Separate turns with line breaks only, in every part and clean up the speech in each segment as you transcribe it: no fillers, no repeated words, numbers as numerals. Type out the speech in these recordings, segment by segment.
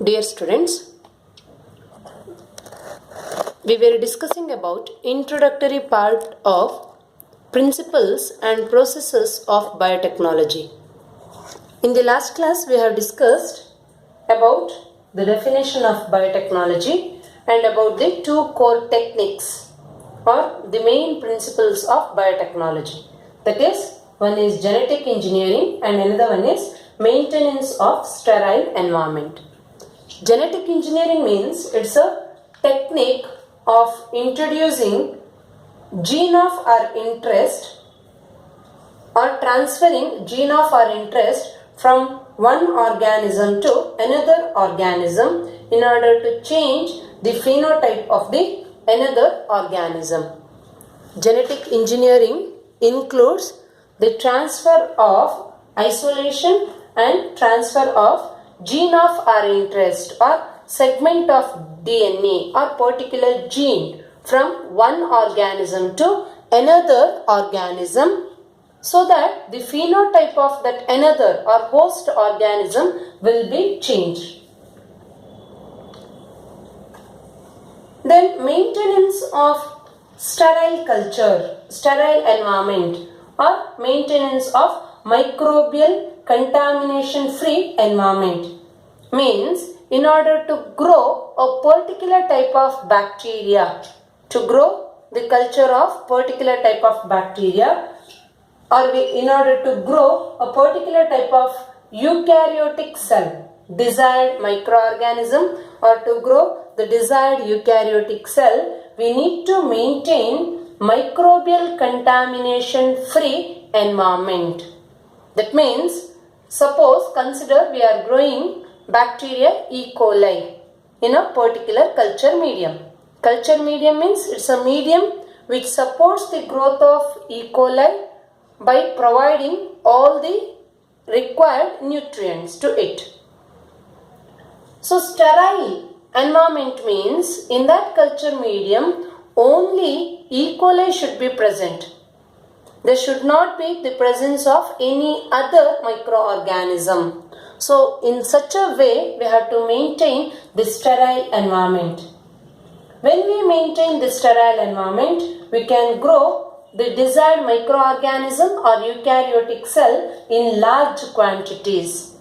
Dear students, we were discussing about introductory part of principles and processes of biotechnology. In the last class, we have discussed about the definition of biotechnology and about the two core techniques or the main principles of biotechnology. That is, one is genetic engineering and another one is maintenance of sterile environment. Genetic engineering means it's a technique of introducing gene of our interest or transferring gene of our interest from one organism to another organism in order to change the phenotype of the another organism. Genetic engineering includes the transfer of isolation and transfer of gene of our interest or segment of DNA or particular gene from one organism to another organism so that the phenotype of that another or host organism will be changed. Then maintenance of sterile culture, sterile environment or maintenance of microbial contamination free environment means in order to grow a particular type of bacteria, to grow the culture of particular type of bacteria or in order to grow a particular type of eukaryotic cell, desired microorganism or to grow the desired eukaryotic cell, we need to maintain microbial contamination free environment. That means, suppose consider we are growing bacteria E. coli in a particular culture medium. Culture medium means it's a medium which supports the growth of E. coli by providing all the required nutrients to it. So sterile environment means in that culture medium only E. coli should be present. There should not be the presence of any other microorganism. So in such a way we have to maintain the sterile environment. When we maintain the sterile environment, we can grow the desired microorganism or eukaryotic cell in large quantities.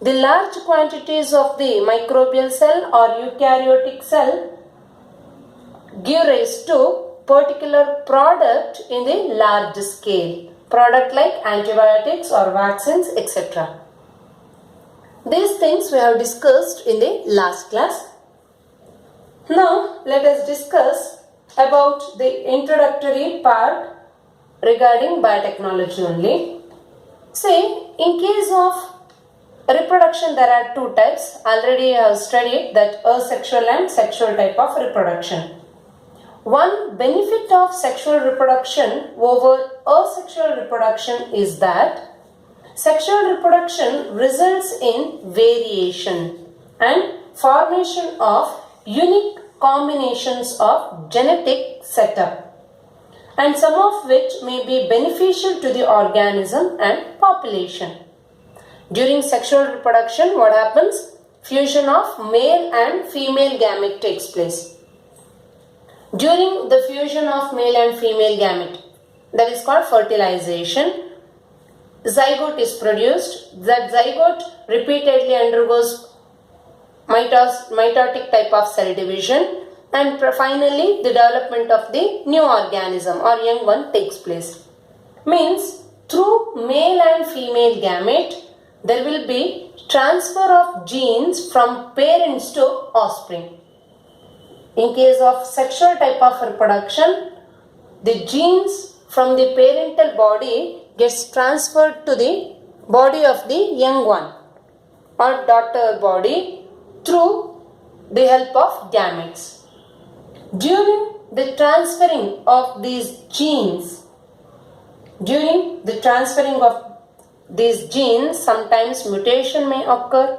The large quantities of the microbial cell or eukaryotic cell give rise to particular product in the large scale, product like antibiotics or vaccines, etc. These things we have discussed in the last class. Now let us discuss about the introductory part regarding biotechnology only. Say, in case of reproduction there are two types. Already I have studied that asexual and sexual type of reproduction. One benefit of sexual reproduction over asexual reproduction is that sexual reproduction results in variation and formation of unique combinations of genetic setup, and some of which may be beneficial to the organism and population. During sexual reproduction, what happens? Fusion of male and female gamete takes place. During the fusion of male and female gamete, that is called fertilization, zygote is produced. That zygote repeatedly undergoes mitotic type of cell division, and finally the development of the new organism or young one takes place. Means through male and female gamete there will be transfer of genes from parents to offspring. In case of sexual type of reproduction, the genes from the parental body gets transferred to the body of the young one or daughter body through the help of gametes. During the transferring of these genes, sometimes mutation may occur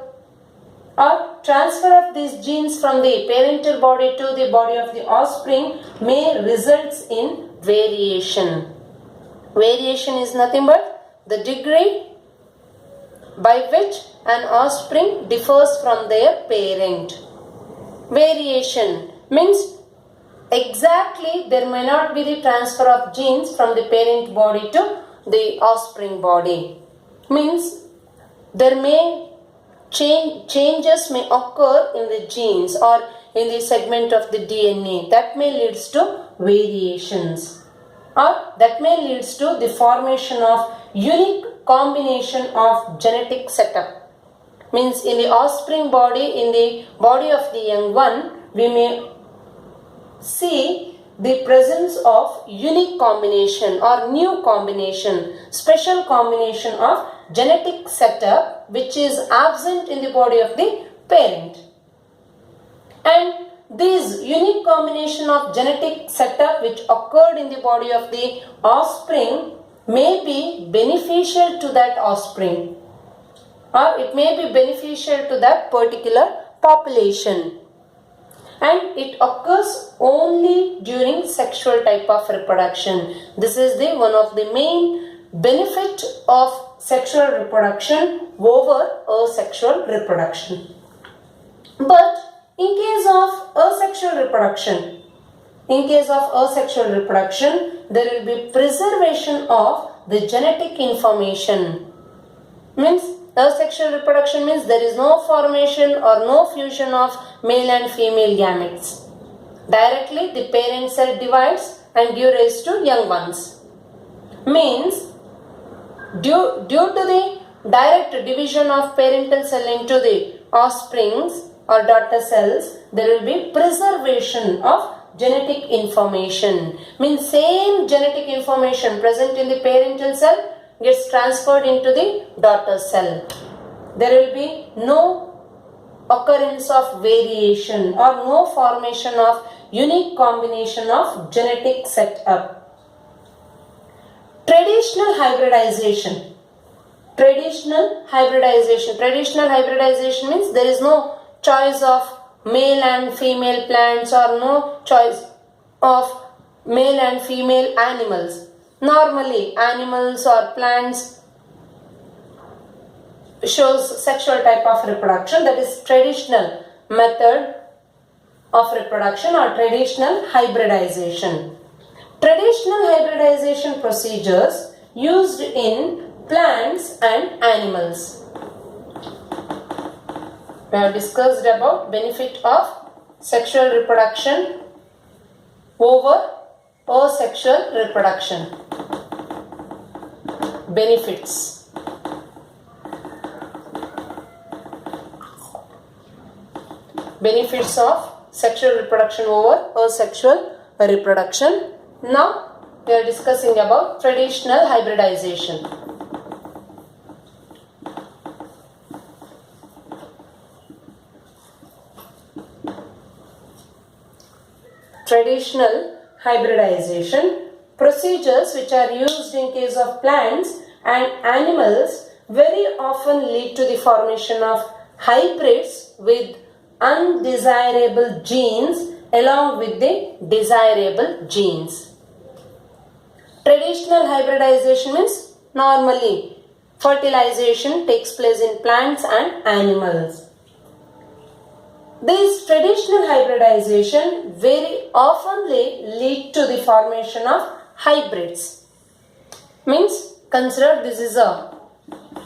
or transfer of these genes from the parental body to the body of the offspring may result in variation. Variation is nothing but the degree by which an offspring differs from their parent. Variation means exactly there may not be the transfer of genes from the parent body to the offspring body. Means there may changes may occur in the genes or in the segment of the DNA that may leads to variations, or that may leads to the formation of unique combination of genetic setup. Means in the offspring body, in the body of the young one, we may see the presence of unique combination or new combination, special combination of genetic setup which is absent in the body of the parent. And this unique combination of genetic setup which occurred in the body of the offspring may be beneficial to that offspring, or it may be beneficial to that particular population, and it occurs only during sexual type of reproduction. This is the one of the main benefit of sexual reproduction over asexual reproduction. But in case of asexual reproduction, there will be preservation of the genetic information. Means asexual reproduction means there is no formation or no fusion of male and female gametes. Directly the parent cell divides and gives rise to young ones. Means due to the direct division of parental cell into the offsprings or daughter cells, there will be preservation of genetic information. Means same genetic information present in the parental cell gets transferred into the daughter cell. There will be no occurrence of variation or no formation of unique combination of genetic setup. Traditional hybridization means there is no choice of male and female plants or no choice of male and female animals. Normally animals or plants shows sexual type of reproduction, that is traditional method of reproduction or traditional hybridization. Traditional hybridization procedures used in plants and animals. We have discussed about benefit of sexual reproduction over asexual reproduction. Benefits. Benefits of sexual reproduction over asexual reproduction. Now we are discussing about traditional hybridization. Traditional hybridization procedures which are used in case of plants and animals very often lead to the formation of hybrids with undesirable genes along with the desirable genes. Traditional hybridization means normally fertilization takes place in plants and animals. This traditional hybridization very often lead to the formation of hybrids. Means consider this is a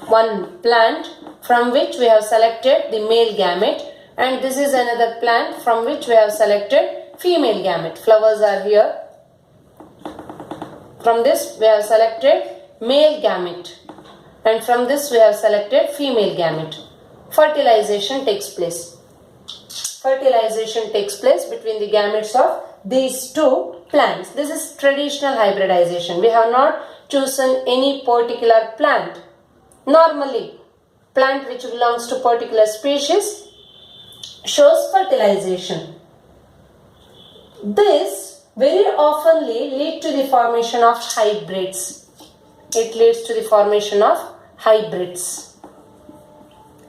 one plant from which we have selected the male gamete, and this is another plant from which we have selected female gamete. Flowers are here. From this we have selected male gamete, and from this we have selected female gamete. Fertilization takes place. Fertilization takes place between the gametes of these two plants. This is traditional hybridization. We have not chosen any particular plant. Normally, plant which belongs to particular species shows fertilization. This very often lead to the formation of hybrids. It leads to the formation of hybrids.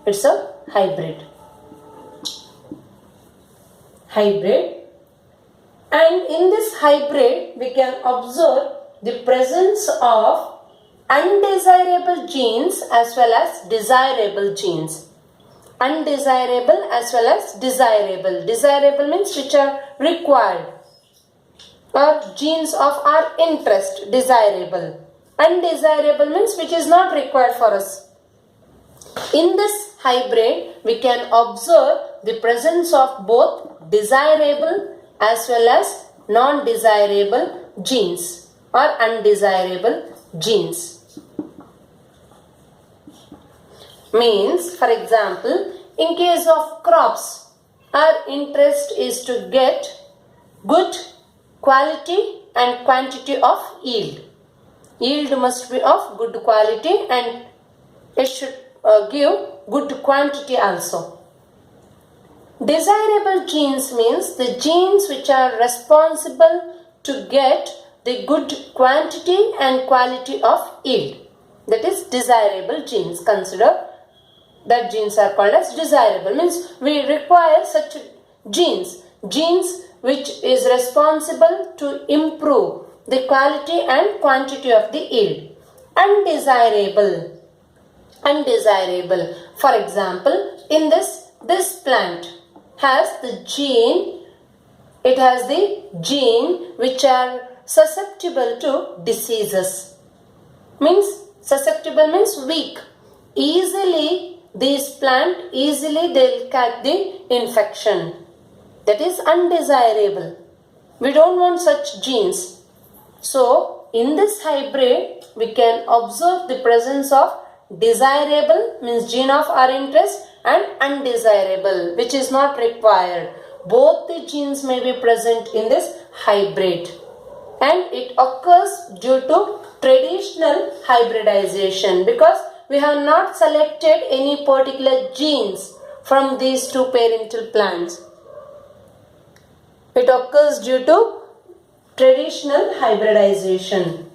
It's a hybrid. And in this hybrid we can observe the presence of undesirable genes as well as desirable genes. Undesirable as well as desirable. Desirable means which are required, or genes of our interest, desirable. Undesirable means which is not required for us. In this hybrid, we can observe the presence of both desirable as well as non-desirable genes or undesirable genes. Means, for example, in case of crops, our interest is to get good quality and quantity of yield. Yield must be of good quality and it should give good quantity also. Desirable genes means the genes which are responsible to get the good quantity and quality of yield. That is desirable genes. Consider that genes are called as desirable. Means we require such genes. Genes which is responsible to improve the quality and quantity of the yield. Undesirable. Undesirable. For example, in this plant has the gene, it has the gene which are susceptible to diseases. Means susceptible means weak. Easily this plant, easily they will catch the infection. That is undesirable. We don't want such genes. So in this hybrid we can observe the presence of desirable means gene of our interest and undesirable which is not required. Both the genes may be present in this hybrid, and it occurs due to traditional hybridization because we have not selected any particular genes from these two parental plants. It occurs due to traditional hybridization.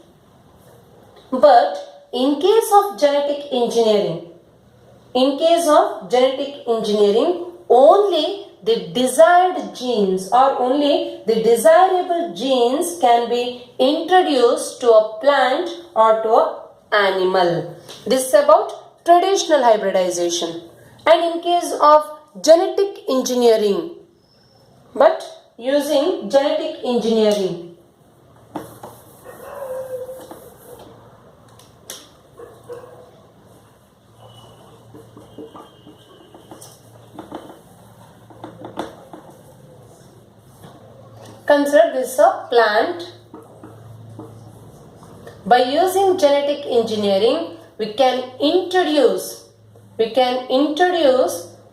But in case of genetic engineering, only the desired genes or only the desirable genes can be introduced to a plant or to an animal. This is about traditional hybridization. And in case of genetic engineering, but using genetic engineering, consider this a plant. By using genetic engineering, we can introduce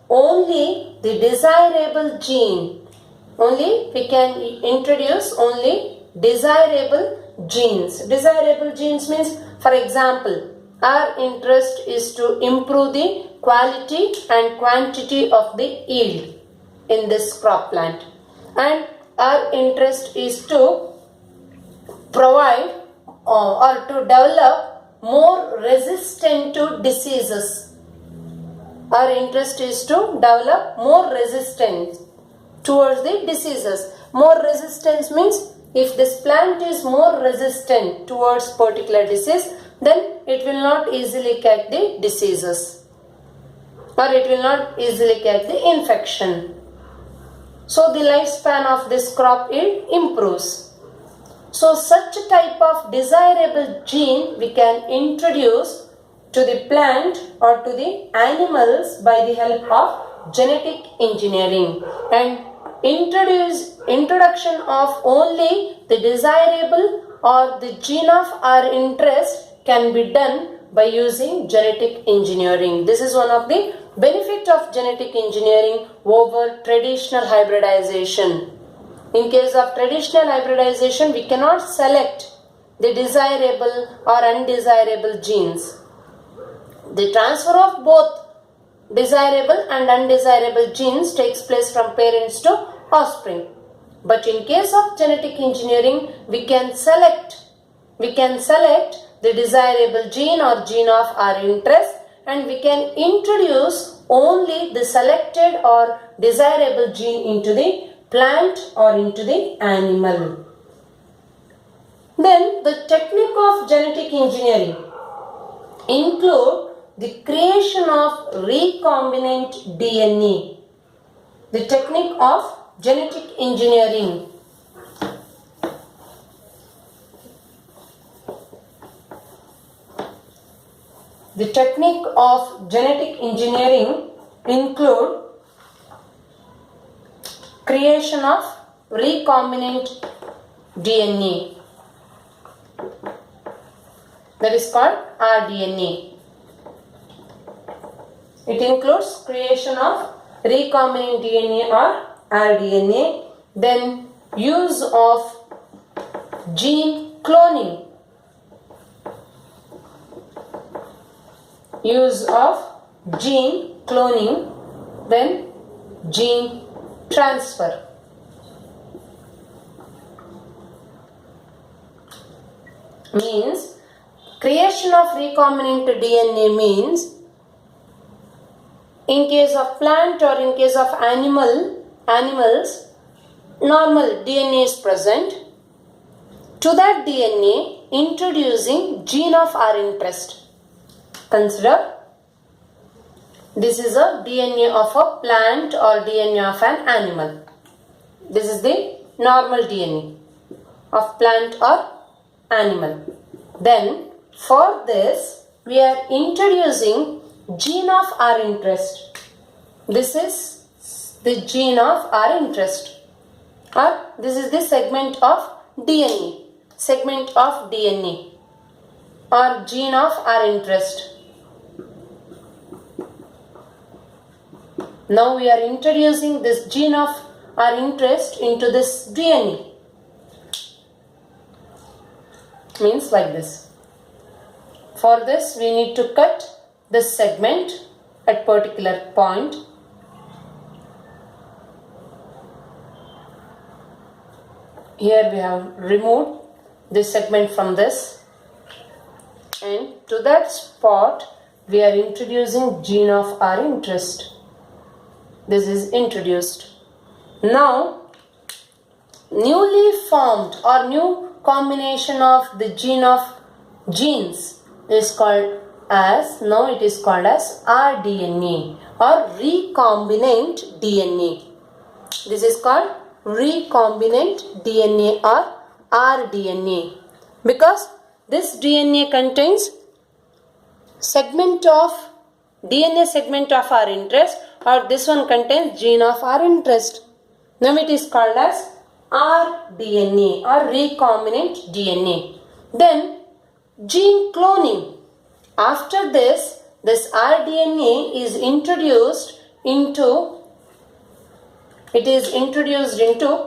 only the desirable gene. We can introduce only desirable genes. Desirable genes means, for example, our interest is to improve the quality and quantity of the yield in this crop plant, and our interest is to provide or to develop more resistant to diseases. Our interest is to develop more resistance towards the diseases. More resistance means if this plant is more resistant towards particular disease, then it will not easily catch the diseases or it will not easily catch the infection. So the lifespan of this crop yield improves. So such a type of desirable gene we can introduce to the plant or to the animals by the help of genetic engineering. And introduction of only the desirable or the gene of our interest can be done by using genetic engineering. This is one of the benefit of genetic engineering over traditional hybridization. In case of traditional hybridization, we cannot select the desirable or undesirable genes. The transfer of both desirable and undesirable genes takes place from parents to offspring. But in case of genetic engineering, we can select the desirable gene or gene of our interest, and we can introduce only the selected or desirable gene into the plant or into the animal. Then the technique of genetic engineering. include the creation of recombinant DNA, the technique of genetic engineering. The technique of genetic engineering include creation of recombinant DNA, that is called rDNA. It includes creation of recombinant DNA or rDNA, then use of gene cloning, then gene transfer. Means creation of recombinant DNA means in case of plant or in case of animals, normal DNA is present. To that DNA, introducing gene of our interest. Consider this is a DNA of a plant or DNA of an animal. This is the normal DNA of plant or animal. Then for this we are introducing gene of our interest. This is the gene of our interest, or this is the segment of DNA or gene of our interest. Now we are introducing this gene of our interest into this DNA. Means like this. For this we need to cut this segment at particular point. Here we have removed this segment from this, and to that spot we are introducing gene of our interest. This is introduced. Now newly formed or new combination of the genes is called as, now it is called as rDNA or recombinant DNA. This is called recombinant DNA or rDNA because this DNA contains DNA segment of our interest, or this one contains gene of our interest. Now it is called as rDNA or recombinant DNA. Then gene cloning. After this rDNA is introduced into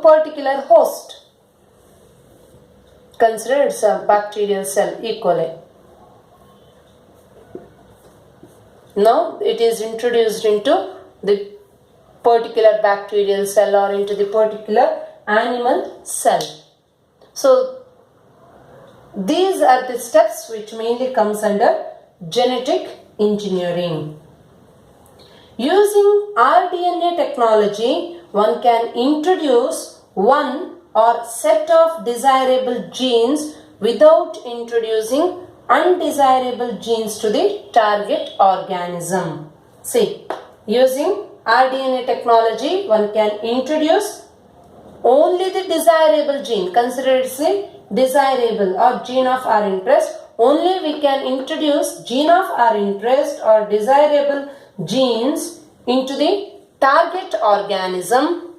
particular host. Consider it's a bacterial cell, E. coli. Now it is introduced into the particular bacterial cell or into the particular animal cell. So these are the steps which mainly comes under genetic engineering. Using rDNA technology, one can introduce one or set of desirable genes without introducing undesirable genes to the target organism. See, using rDNA technology, one can introduce only the desirable gene. Consider it's a desirable or gene of our interest. Only we can introduce gene of our interest or desirable genes into the target organism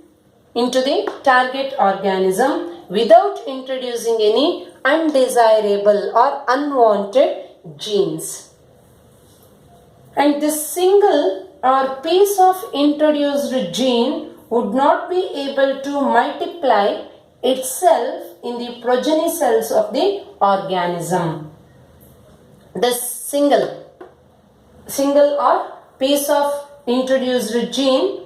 without introducing any undesirable or unwanted genes. And this single or piece of introduced gene would not be able to multiply itself in the progeny cells of the organism. This single or piece of introduced gene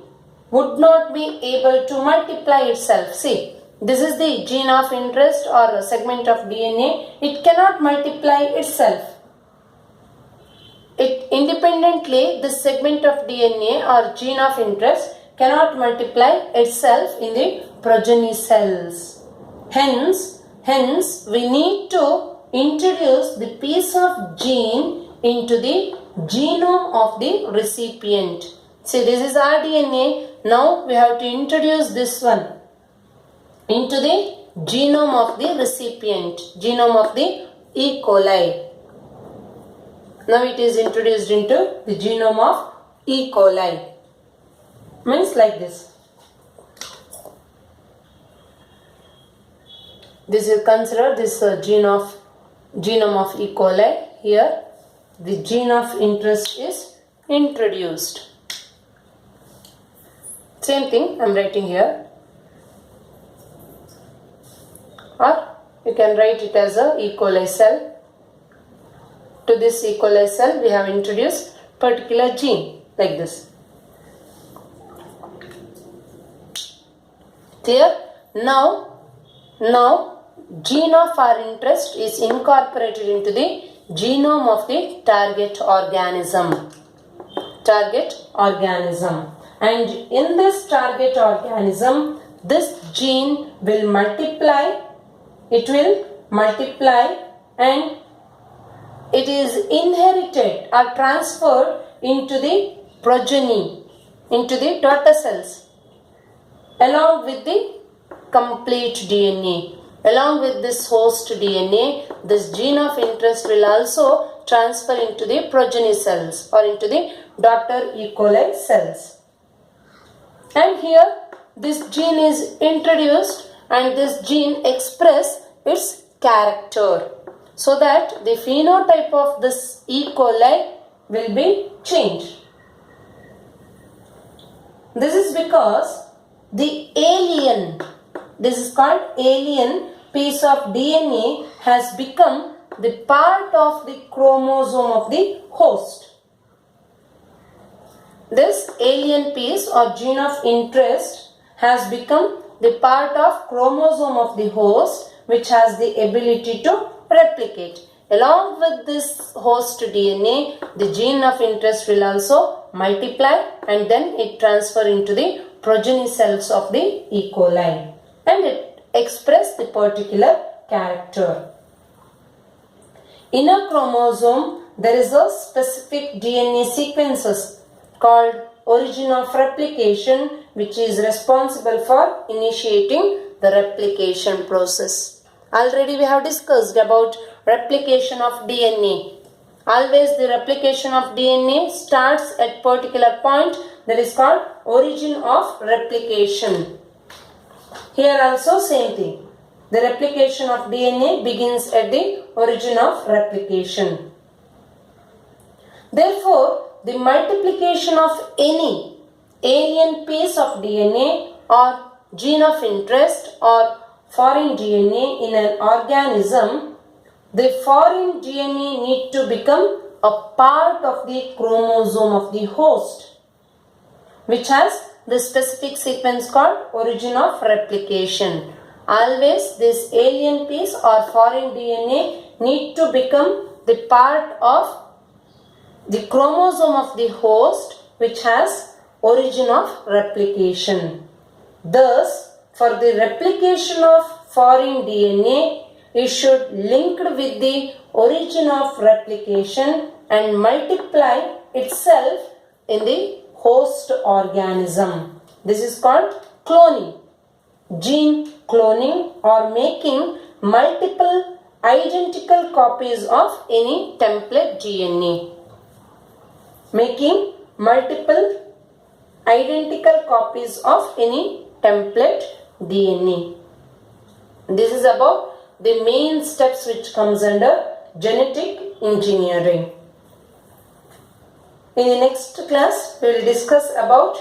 would not be able to multiply itself. See, this is the gene of interest or segment of DNA. It cannot multiply itself. It independently, this segment of DNA or gene of interest cannot multiply itself in the progeny cells. Hence we need to introduce the piece of gene into the genome of the recipient. See, this is our DNA. Now we have to introduce this one into the genome of the recipient, genome of the E. coli. Now it is introduced into the genome of E. coli. Means like this. This is considered this genome of E. coli. Here the gene of interest is introduced. Same thing I am writing here, or you can write it as a E. coli cell. To this E. coli cell we have introduced particular gene like this. Clear? Now gene of our interest is incorporated into the genome of the target organism. And in this target organism, this gene will multiply. It will multiply and it is inherited or transferred into the progeny, into the daughter cells, along with the complete DNA. Along with this host DNA, this gene of interest will also transfer into the progeny cells or into the daughter E. coli cells. And here this gene is introduced and this gene express its character, so that the phenotype of this E. coli will be changed. This is because the alien, this is called alien piece of DNA, has become the part of the chromosome of the host. This alien piece or gene of interest has become the part of chromosome of the host, which has the ability to replicate. Along with this host DNA, the gene of interest will also multiply and then it transfer into the progeny cells of the E. coli and it express the particular character. In a chromosome, there is a specific DNA sequences called origin of replication, which is responsible for initiating the replication process. Already we have discussed about replication of DNA. Always the replication of DNA starts at particular point, that is called origin of replication. Here also same thing. The replication of DNA begins at the origin of replication. Therefore, the multiplication of any alien piece of DNA or gene of interest or foreign DNA in an organism, the foreign DNA need to become a part of the chromosome of the host, which has the specific sequence called origin of replication. Always this alien piece or foreign DNA need to become the part of the chromosome of the host, which has origin of replication. Thus, for the replication of foreign DNA, it should linked with the origin of replication and multiply itself in the host organism. This is called cloning. Gene cloning or making multiple identical copies of any template DNA. Making multiple identical copies of any template DNA. This is about the main steps which comes under genetic engineering. In the next class, we will discuss about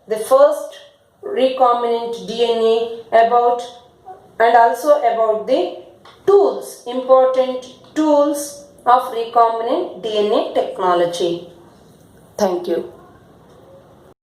the first recombinant DNA and also about the tools, important tools of recombinant DNA technology. Thank you.